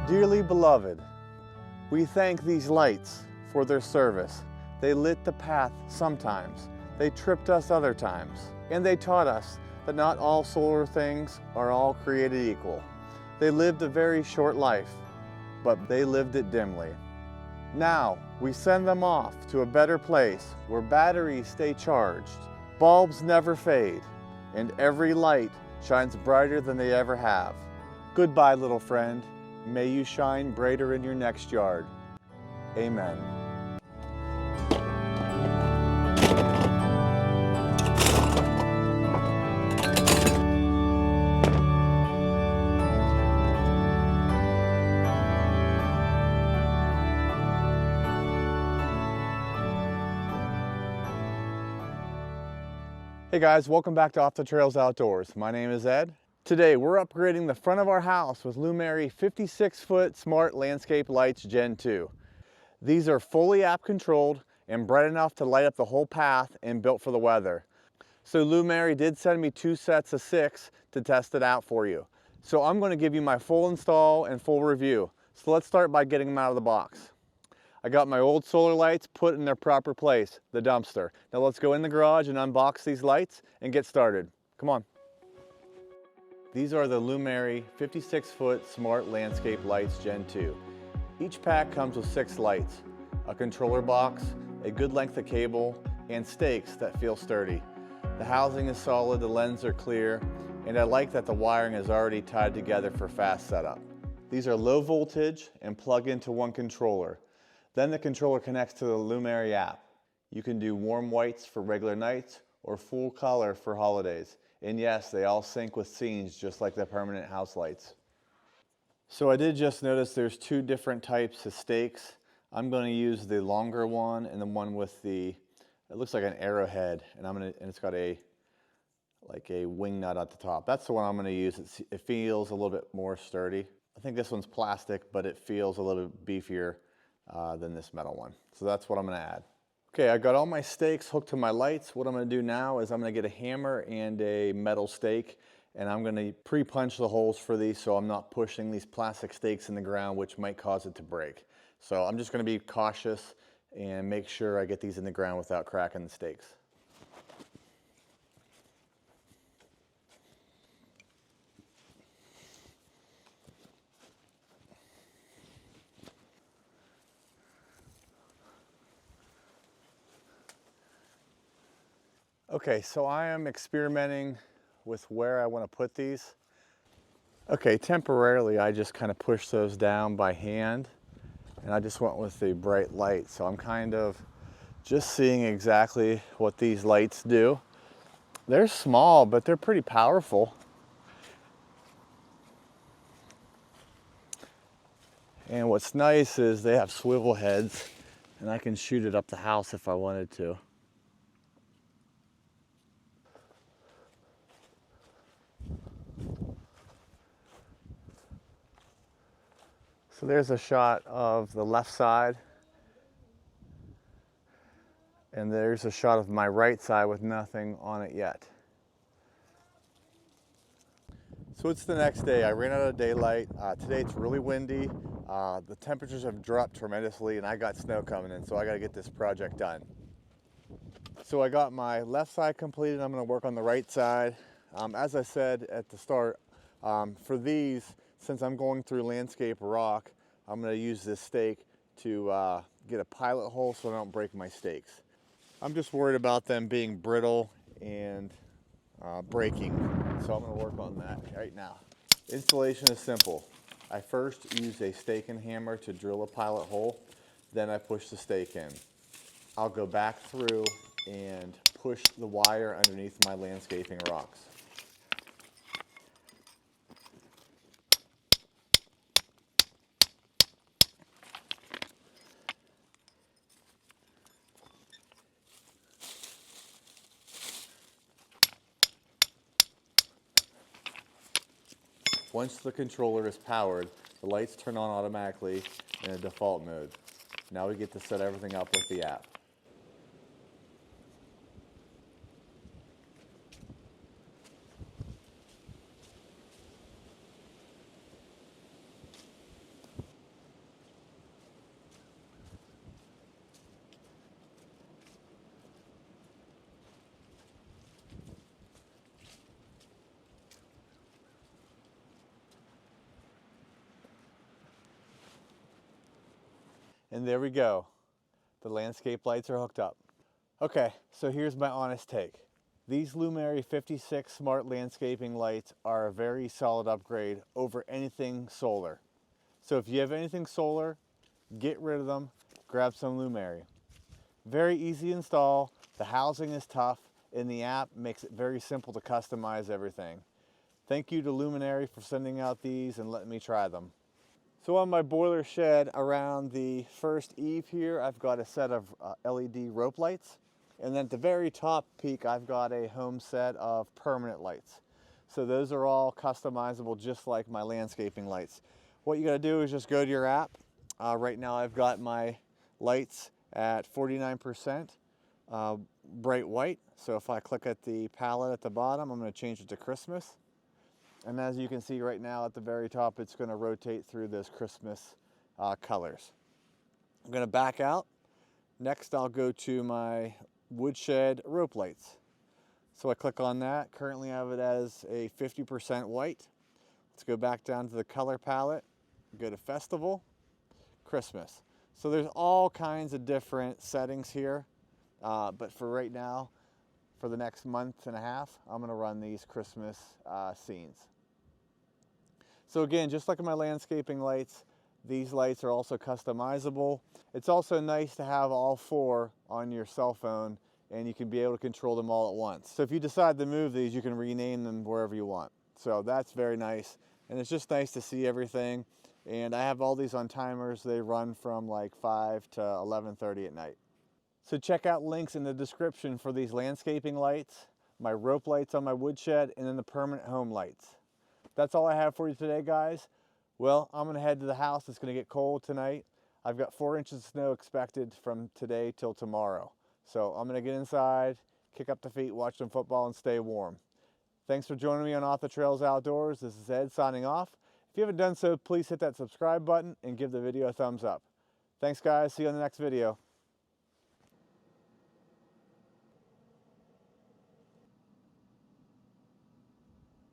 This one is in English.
Dearly beloved, we thank these lights for their service. They lit the path sometimes, they tripped us other times, and they taught us that not all solar things are all created equal. They lived a very short life, but they lived it dimly. Now, we send them off to a better place where batteries stay charged, bulbs never fade, and every light shines brighter than they ever have. Goodbye, little friend. May you shine brighter in your next yard. Amen. Hey guys, welcome back to Off the Trails Outdoors. My name is Ed. Today we're upgrading the front of our house with Lumary 56-foot Smart Landscape Lights Gen2. These are fully app controlled and bright enough to light up the whole path and built for the weather. So Lumary did send me 2 sets of 6 to test it out for you. So I'm going to give you my full install and full review. So let's start by getting them out of the box. I got my old solar lights put in their proper place, the dumpster. Now let's go in the garage and unbox these lights and get started. Come on. These are the Lumary 56-foot Smart Landscape Lights Gen2. Each pack comes with 6 lights, a controller box, a good length of cable, and stakes that feel sturdy. The housing is solid, the lenses are clear, and I like that the wiring is already tied together for fast setup. These are low voltage and plug into one controller. Then the controller connects to the Lumary app. You can do warm whites for regular nights or full color for holidays. And yes, they all sync with scenes just like the permanent house lights. So I did just notice there's 2 different types of stakes. I'm going to use the longer one and the one with the, it looks like an arrowhead, and it's got like a wing nut at the top. That's the one I'm going to use. It feels a little bit more sturdy. I think this one's plastic, but it feels a little bit beefier than this metal one. So that's what I'm going to add. Okay, I got all my stakes hooked to my lights. What I'm going to do now is I'm going to get a hammer and a metal stake, and I'm going to pre-punch the holes for these so I'm not pushing these plastic stakes in the ground, which might cause it to break. So I'm just going to be cautious and make sure I get these in the ground without cracking the stakes. Okay, so I am experimenting with where I want to put these. Okay, temporarily I just kind of pushed those down by hand, and I just went with the bright light. So I'm kind of just seeing exactly what these lights do. They're small, but they're pretty powerful. And what's nice is they have swivel heads, and I can shoot it up the house if I wanted to. So there's a shot of the left side, and there's a shot of my right side with nothing on it yet. So it's the next day. I ran out of daylight. Today it's really windy. The temperatures have dropped tremendously, and I got snow coming in, so I got to get this project done. So I got my left side completed. I'm going to work on the right side. As I said at the start, for these, since I'm going through landscape rock, I'm going to use this stake to get a pilot hole so I don't break my stakes. I'm just worried about them being brittle and breaking, so I'm going to work on that right now. Installation is simple. I first use a stake and hammer to drill a pilot hole, then I push the stake in. I'll go back through and push the wire underneath my landscaping rocks. Once the controller is powered, the lights turn on automatically in a default mode. Now we get to set everything up with the app. And there we go. The landscape lights are hooked up. Okay, so here's my honest take. These Lumary 56 smart landscaping lights are a very solid upgrade over anything solar. So if you have anything solar, get rid of them, grab some Lumary. Very easy to install, the housing is tough, and the app makes it very simple to customize everything. Thank you to Lumary for sending out these and letting me try them. So on my boiler shed around the first eave here, I've got a set of LED rope lights. And then at the very top peak, I've got a home set of permanent lights. So those are all customizable just like my landscaping lights. What you gotta do is just go to your app. Right now I've got my lights at 49% bright white. So if I click at the palette at the bottom, I'm gonna change it to Christmas. And as you can see right now at the very top, it's gonna rotate through those Christmas colors. I'm gonna back out. Next, I'll go to my woodshed rope lights. So I click on that. Currently I have it as a 50% white. Let's go back down to the color palette, go to Festival, Christmas. So there's all kinds of different settings here, but for right now, for the next month and a half, I'm gonna run these Christmas scenes. So again, just like my landscaping lights, these lights are also customizable. It's also nice to have all four on your cell phone and you can be able to control them all at once. So if you decide to move these, you can rename them wherever you want. So that's very nice. And it's just nice to see everything. And I have all these on timers. They run from like 5 to 11:30 at night. So check out links in the description for these landscaping lights, my rope lights on my woodshed, and then the permanent home lights. That's all I have for you today, guys. Well, I'm gonna head to the house. It's gonna get cold tonight. I've got 4 inches of snow expected from today till tomorrow. So I'm gonna get inside, kick up the feet, watch some football, and stay warm. Thanks for joining me on Off the Trails Outdoors. This is Ed signing off. If you haven't done so, please hit that subscribe button and give the video a thumbs up. Thanks, guys. See you on the next video.